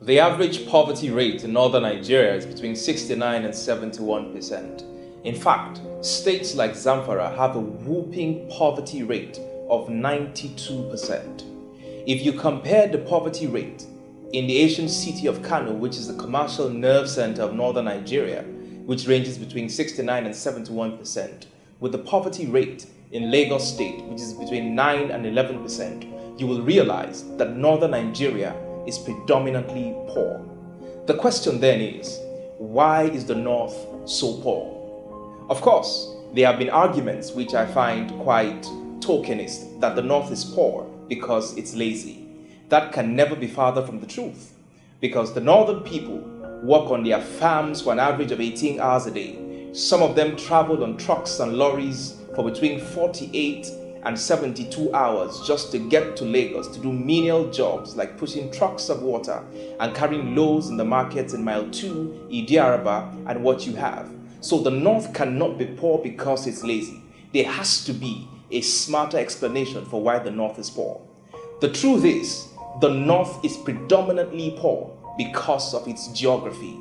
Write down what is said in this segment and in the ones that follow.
The average poverty rate in northern Nigeria is between 69 and 71%. In fact, states like Zamfara have a whooping poverty rate of 92%. If you compare the poverty rate in the ancient city of Kano, which is the commercial nerve center of northern Nigeria, which ranges between 69 and 71%, with the poverty rate in Lagos State, which is between 9 and 11%, you will realize that northern Nigeria is predominantly poor. The question then is, why is the North so poor? Of course, there have been arguments which I find quite tokenist that the North is poor because it's lazy. That can never be farther from the truth, because the northern people work on their farms for an average of 18 hours a day. Some of them travel on trucks and lorries for between 48 and 72 hours just to get to Lagos to do menial jobs like pushing trucks of water and carrying loads in the markets in Mile 2, Idi-Araba, and what you have. So the North cannot be poor because it's lazy. There has to be a smarter explanation for why the North is poor. The truth is, the North is predominantly poor because of its geography.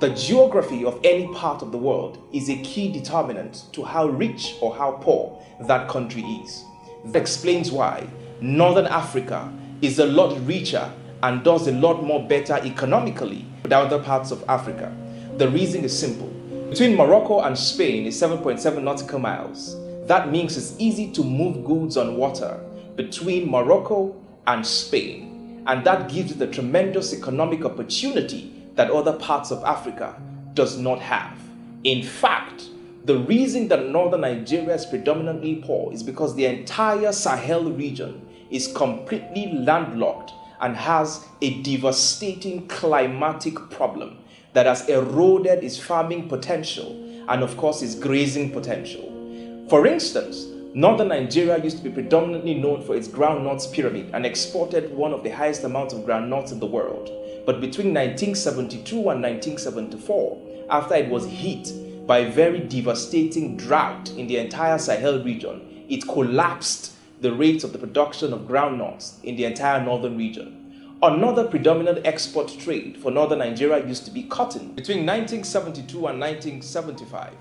The geography of any part of the world is a key determinant to how rich or how poor that country is. That explains why Northern Africa is a lot richer and does a lot more better economically than other parts of Africa. The reason is simple. Between Morocco and Spain is 7.7 nautical miles. That means it's easy to move goods on water between Morocco and Spain. And that gives it a tremendous economic opportunity that other parts of Africa does not have. In fact, the reason that northern Nigeria is predominantly poor is because the entire Sahel region is completely landlocked and has a devastating climatic problem that has eroded its farming potential and of course its grazing potential. For instance, northern Nigeria used to be predominantly known for its groundnuts pyramid and exported one of the highest amounts of groundnuts in the world. But between 1972 and 1974, after it was hit by a very devastating drought in the entire Sahel region, it collapsed the rates of the production of groundnuts in the entire northern region. Another predominant export trade for northern Nigeria used to be cotton. Between 1972 and 1975,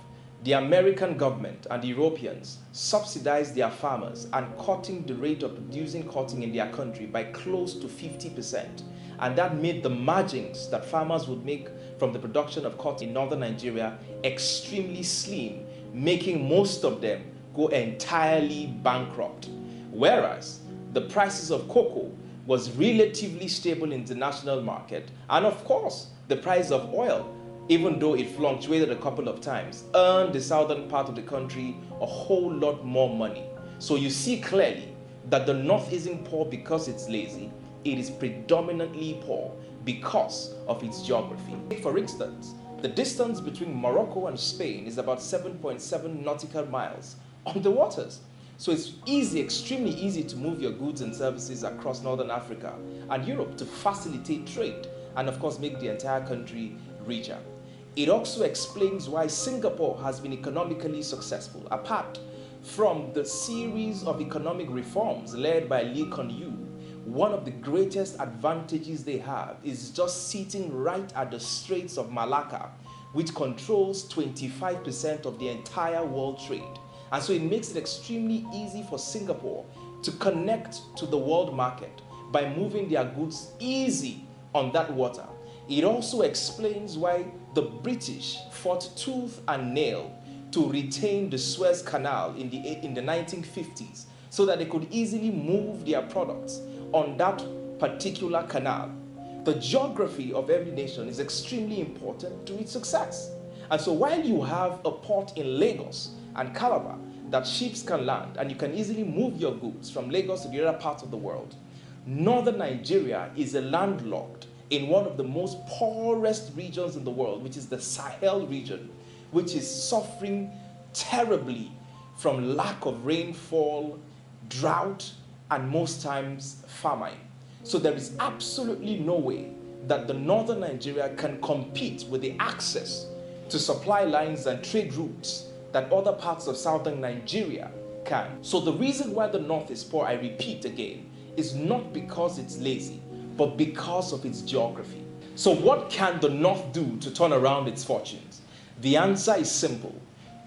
the American government and the Europeans subsidized their farmers and cutting the rate of producing cotton in their country by close to 50%. And that made the margins that farmers would make from the production of cotton in northern Nigeria extremely slim, making most of them go entirely bankrupt. Whereas the prices of cocoa was relatively stable in the international market, and of course the price of oil, even though it fluctuated a couple of times, earned the southern part of the country a whole lot more money. So you see clearly that the North isn't poor because it's lazy. It is predominantly poor because of its geography. For instance, the distance between Morocco and Spain is about 7.7 nautical miles on the waters. So it's easy, extremely easy to move your goods and services across northern Africa and Europe to facilitate trade and of course make the entire country richer. It also explains why Singapore has been economically successful, apart from the series of economic reforms led by Lee Kuan Yew. One of the greatest advantages they have is just sitting right at the Straits of Malacca, which controls 25% of the entire world trade. And so it makes it extremely easy for Singapore to connect to the world market by moving their goods easy on that water. It also explains why the British fought tooth and nail to retain the Suez Canal in the 1950s so that they could easily move their products on that particular canal. The geography of every nation is extremely important to its success. And so while you have a port in Lagos and Calabar that ships can land and you can easily move your goods from Lagos to the other parts of the world, northern Nigeria is landlocked in one of the most poorest regions in the world, which is the Sahel region, which is suffering terribly from lack of rainfall, drought, and most times famine. So there is absolutely no way that the northern Nigeria can compete with the access to supply lines and trade routes that other parts of southern Nigeria can. So the reason why the North is poor, I repeat again, is not because it's lazy, but because of its geography. So what can the North do to turn around its fortunes? The answer is simple.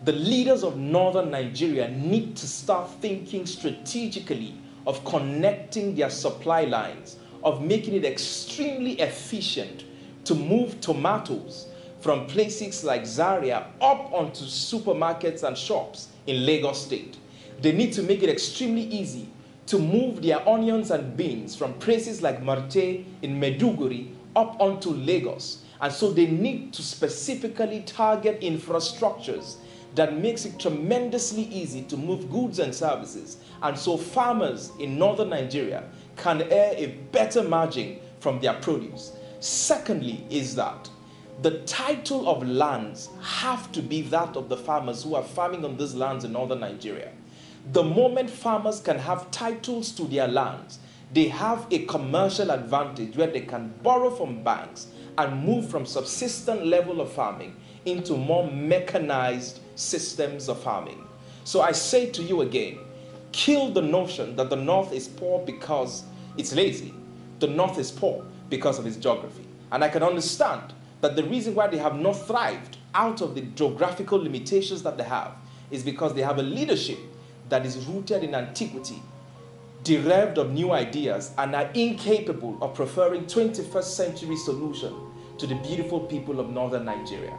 The leaders of northern Nigeria need to start thinking strategically of connecting their supply lines, of making it extremely efficient to move tomatoes from places like Zaria up onto supermarkets and shops in Lagos State. They need to make it extremely easy to move their onions and beans from places like Marte in Meduguri up onto Lagos. And so they need to specifically target infrastructures that makes it tremendously easy to move goods and services. And so farmers in northern Nigeria can earn a better margin from their produce. Secondly is that the title of lands have to be that of the farmers who are farming on these lands in northern Nigeria. The moment farmers can have titles to their lands, they have a commercial advantage where they can borrow from banks and move from subsistent level of farming into more mechanized systems of farming. So I say to you again, kill the notion that the North is poor because it's lazy. The North is poor because of its geography. And I can understand that the reason why they have not thrived out of the geographical limitations that they have is because they have a leadership that is rooted in antiquity, derived of new ideas, and are incapable of preferring 21st century solution to the beautiful people of northern Nigeria.